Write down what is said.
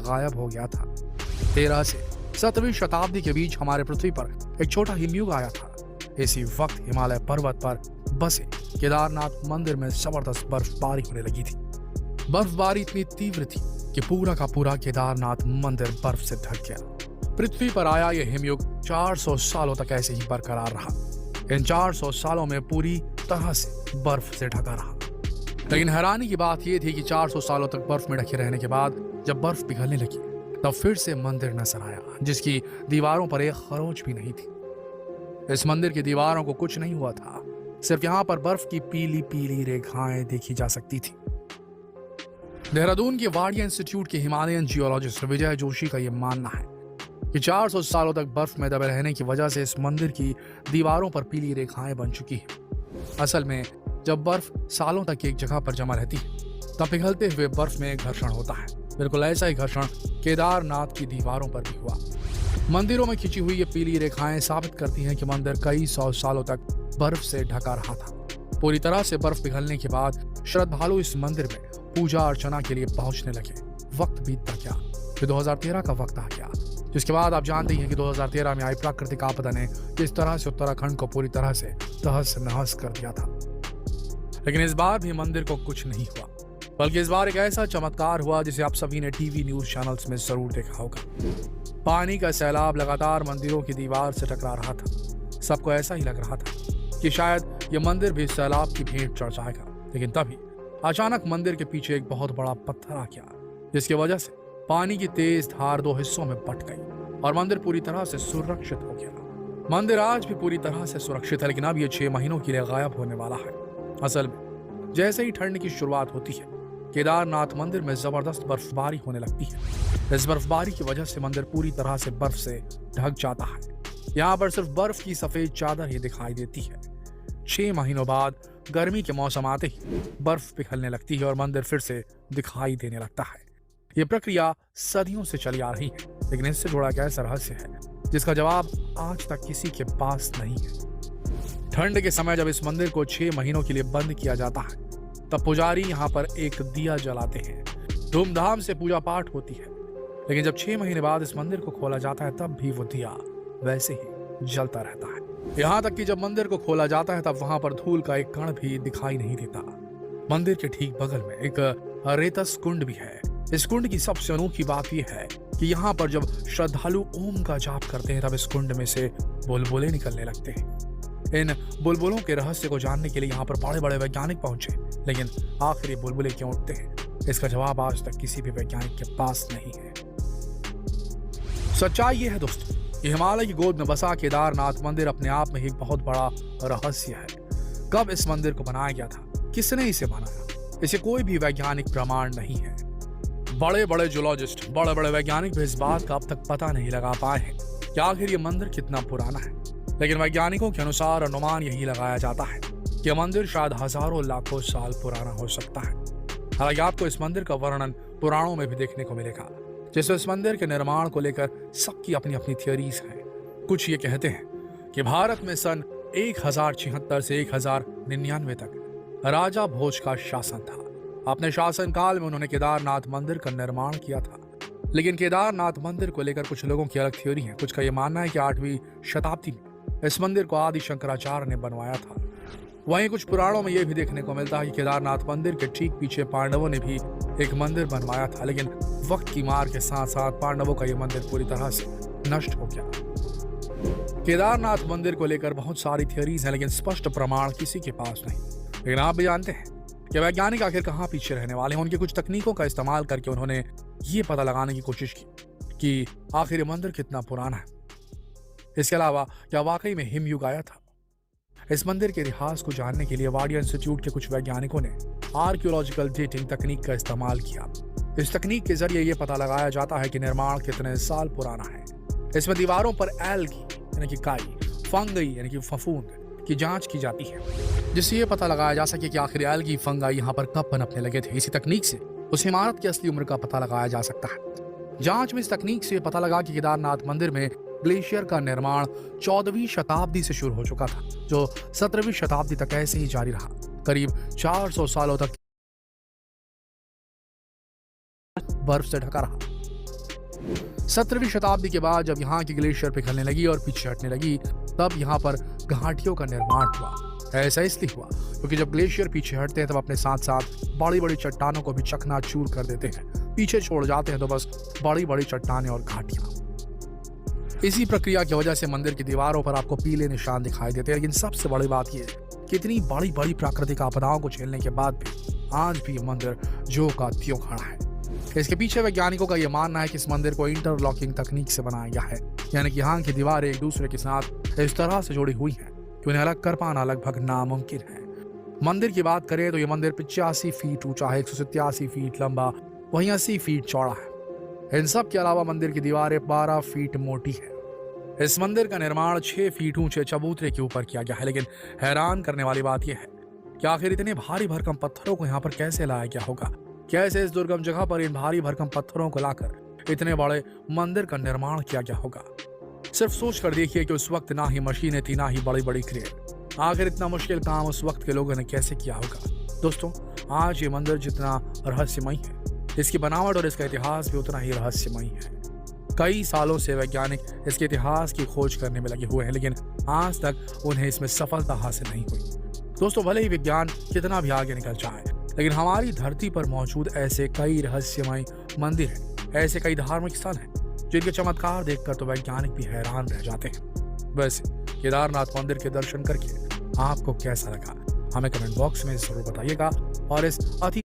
गायब हो गया था। 13 से 17वीं शताब्दी के बीच हमारे पृथ्वी पर एक छोटा हिमयुग आया था। इसी वक्त हिमालय पर्वत पर बसे केदारनाथ मंदिर में जबरदस्त बर्फबारी होने लगी थी। बर्फबारी इतनी तीव्र थी कि पूरा का पूरा केदारनाथ मंदिर बर्फ से ढक गया। पृथ्वी पर आया यह हिमयुग 400 सालों तक ऐसे ही बरकरार रहा। इन 400 सालों में पूरी तरह से बर्फ से ढका रहा। लेकिन हैरानी की बात यह थी कि 400 सालों तक बर्फ में ढके रहने के बाद जब बर्फ पिघलने लगी तब फिर से मंदिर नजर आया, जिसकी दीवारों पर एक खरोंच भी नहीं थी। इस मंदिर की दीवारों को कुछ नहीं हुआ था, सिर्फ यहाँ पर बर्फ की पीली पीली रेखाएं देखी जा सकती थी। देहरादून के वाडिया इंस्टीट्यूट के हिमालयन जियोलॉजिस्ट विजय जोशी का यह मानना है कि 400 सालों तक बर्फ में दबे रहने की वजह से इस मंदिर की दीवारों पर पीली रेखाएं बन चुकी हैं। असल में जब बर्फ सालों तक एक जगह पर जमा रहती है तब पिघलते हुए बर्फ में घर्षण होता है। बिल्कुल ऐसा ही घर्षण केदारनाथ की दीवारों पर भी हुआ। मंदिरों में खिंची हुई ये पीली रेखाएं साबित करती हैं कि मंदिर कई 100 सालों तक बर्फ से ढका रहा था। पूरी तरह से बर्फ पिघलने के बाद श्रद्धालु इस मंदिर में पूजा अर्चना के लिए पहुंचने लगे। वक्त बीतता गया, फिर 2013 का वक्त आ गया, जिसके बाद आप जानते ही हैं कि 2013 में आई प्राकृतिक आपदा ने किस तरह से उत्तराखंड को पूरी तरह से तहस नहस कर दिया था। लेकिन इस बार भी मंदिर को कुछ नहीं हुआ, बल्कि इस बार एक ऐसा चमत्कार हुआ जिसे आप सभी ने टीवी न्यूज चैनल्स में जरूर देखा होगा। पानी का सैलाब लगातार मंदिरों की दीवार से टकरा रहा था। सबको ऐसा ही लग रहा था कि शायद ये मंदिर भी सैलाब की भेंट चढ़ जाएगा। लेकिन तभी अचानक मंदिर के पीछे एक बहुत बड़ा पत्थर आ गया, जिसकी वजह से पानी की तेज धार 2 हिस्सों में बट गई और मंदिर पूरी तरह से सुरक्षित हो गया। मंदिर आज भी पूरी तरह से सुरक्षित है, लेकिन अब ये 6 महीनों के लिए गायब होने वाला है। असल में जैसे ही ठंड की शुरुआत होती है, केदारनाथ मंदिर में जबरदस्त बर्फबारी होने लगती है। इस बर्फबारी की वजह से मंदिर पूरी तरह से बर्फ से ढक जाता है। यहाँ पर सिर्फ बर्फ की सफेद चादर ही दिखाई देती है। 6 महीनों बाद गर्मी के मौसम आते ही बर्फ पिघलने लगती है और मंदिर फिर से दिखाई देने लगता है। ये प्रक्रिया सदियों से चली आ रही है, लेकिन इससे जुड़ा एक ऐसा रहस्य है जिसका जवाब आज तक किसी के पास नहीं है। ठंड के समय जब इस मंदिर को 6 महीनों के लिए बंद किया जाता है तब पुजारी यहाँ पर एक दिया जलाते हैं। धूमधाम से पूजा पाठ होती है। लेकिन जब 6 महीने बाद इस मंदिर को खोला जाता है तब भी वो दिया वैसे ही जलता रहता है। यहाँ तक कि जब मंदिर को खोला जाता है तब वहां पर धूल का एक कण भी दिखाई नहीं देता। मंदिर के ठीक बगल में एक रेतस कुंड भी है। इस कुंड की सबसे अनोखी बात यह है कि यहाँ पर जब श्रद्धालु ओम का जाप करते हैं तब इस कुंड में से बुलबुलें निकलने लगते हैं। इन बुलबुलों के रहस्य को जानने के लिए यहाँ पर बड़े बड़े वैज्ञानिक पहुंचे, लेकिन आखिर ये बुलबुलें क्यों उठते हैं, इसका जवाब आज तक किसी भी वैज्ञानिक के पास नहीं है। सच्चाई ये है दोस्तों, ये हिमालय की गोद में बसा केदारनाथ मंदिर अपने आप में एक बहुत बड़ा रहस्य है। कब इस मंदिर को बनाया गया था, किसने इसे बनाया, इसे कोई भी वैज्ञानिक प्रमाण नहीं है। बड़े बड़े जियोलॉजिस्ट, बड़े बड़े वैज्ञानिक भी इस बात का अब तक पता नहीं लगा पाए हैं कि आखिर ये मंदिर कितना पुराना है। लेकिन वैज्ञानिकों के अनुसार अनुमान यही लगाया जाता है कि मंदिर शायद हजारों लाखों साल पुराना हो सकता है। हालांकि आपको इस मंदिर का वर्णन पुराणों में भी देखने को मिलेगा, जिसमें इस मंदिर के निर्माण को लेकर सबकी अपनी अपनी थियोरीज हैं। कुछ ये कहते हैं कि भारत में सन 1076 से 1099 तक राजा भोज का शासन था। अपने शासन काल में उन्होंने केदारनाथ मंदिर का निर्माण किया था। लेकिन केदारनाथ मंदिर को लेकर कुछ लोगों की अलग थ्योरी है। कुछ का यह मानना है कि 8वीं शताब्दी में इस मंदिर को आदि शंकराचार्य ने बनवाया था। वहीं कुछ पुराणों में यह भी देखने को मिलता है कि केदारनाथ मंदिर के ठीक पीछे पांडवों ने भी एक मंदिर बनवाया था, लेकिन वक्त की मार के साथ साथ पांडवों का यह मंदिर पूरी तरह से नष्ट हो गया। केदारनाथ मंदिर को लेकर बहुत सारी थियोरीज हैं, लेकिन स्पष्ट प्रमाण किसी के पास नहीं। लेकिन आप भी जानते हैं कि वैज्ञानिक आखिर कहाँ पीछे रहने वाले हैं। उनकी कुछ तकनीकों का इस्तेमाल करके उन्होंने ये पता लगाने की कोशिश की कि आखिर ये मंदिर कितना पुराना है। इसके अलावा क्या वाकई में हिमयुग आया था। इस मंदिर के इतिहास को जानने के लिए वाडिया इंस्टीट्यूट के कुछ वैज्ञानिकों ने आर्कियोलॉजिकल डेटिंग तकनीक का इस्तेमाल किया। इस तकनीक के जरिए यह पता लगाया जाता है कि निर्माण कितने साल पुराना है। इसमें दीवारों पर एल्गी यानी कि काई, फंगई यानी कि फफूंद की जांच की जाती है, जिससे यह पता लगाया जा सके कि आखिर एल्गी फंगाई यहाँ पर कब पनपने लगे थे। इसी तकनीक से उस इमारत की असली उम्र का पता लगाया जा सकता है। जांच में इस तकनीक से पता लगा कि केदारनाथ मंदिर में ग्लेशियर का निर्माण 14वीं शताब्दी से शुरू हो चुका था, जो 17वीं शताब्दी तक ऐसे ही जारी रहा। करीब 400 सालों तक बर्फ से ढका रहा। 17वीं शताब्दी के बाद जब यहाँ की ग्लेशियर पिघलने लगी और पीछे हटने लगी, तब यहाँ पर घाटियों का निर्माण हुआ। ऐसा इसलिए हुआ क्योंकि जब ग्लेशियर पीछे हटते हैं तब अपने साथ साथ बड़ी बड़ी चट्टानों को भी चकनाचूर कर देते हैं। पीछे छोड़ जाते हैं तो बस बड़ी बड़ी चट्टानें और घाटियां। इसी प्रक्रिया की वजह से मंदिर की दीवारों पर आपको पीले निशान दिखाई देते हैं। लेकिन सबसे बड़ी बात यह है कि इतनी बड़ी बड़ी प्राकृतिक आपदाओं को झेलने के बाद भी आज भी ये मंदिर जो का त्यों खड़ा है। इसके पीछे वैज्ञानिकों का यह मानना है कि इस मंदिर को इंटरलॉकिंग तकनीक से बनाया गया है, यानी कि यहाँ की दीवारें एक दूसरे के साथ इस तरह से जुड़ी हुई हैं कि उन्हें अलग कर पाना लगभग नामुमकिन है। मंदिर की बात करें तो ये मंदिर 85 फीट ऊंचा है, 187 फीट लंबा, वहीं 80 फीट चौड़ा है। इन सब के अलावा मंदिर की दीवारें 12 फीट मोटी है। इस मंदिर का निर्माण 6 फीट ऊंचे चबूतरे के ऊपर किया गया है। लेकिन हैरान करने वाली बात यह है कि आखिर इतने भारी भरकम पत्थरों को यहाँ पर कैसे लाया गया होगा। कैसे इस दुर्गम जगह पर इन भारी भरकम पत्थरों को लाकर इतने बड़े मंदिर का निर्माण किया गया होगा। सिर्फ सोच कर देखिए कि उस वक्त ना ही मशीनें थी, ना ही बड़ी बड़ी क्रेन। आखिर इतना मुश्किल काम उस वक्त के लोगों ने कैसे किया होगा। दोस्तों, आज ये मंदिर जितना रहस्यमयी है, इसकी बनावट और इसका इतिहास भी उतना ही रहस्यमयी है। कई सालों से वैज्ञानिक इसके इतिहास की खोज करने में लगे हुए हैं, लेकिन आज तक उन्हें इसमें सफलता हासिल नहीं हुई। दोस्तों, भले ही विज्ञान कितना भी आगे निकल जाए, लेकिन हमारी धरती पर मौजूद ऐसे कई रहस्यमय मंदिर हैं, ऐसे कई धार्मिक स्थल हैं जिनके चमत्कार देखकर तो वैज्ञानिक भी हैरान रह जाते हैं। वैसे केदारनाथ मंदिर के दर्शन करके आपको कैसा लगा, हमें कमेंट बॉक्स में जरूर बताइएगा। और इस अति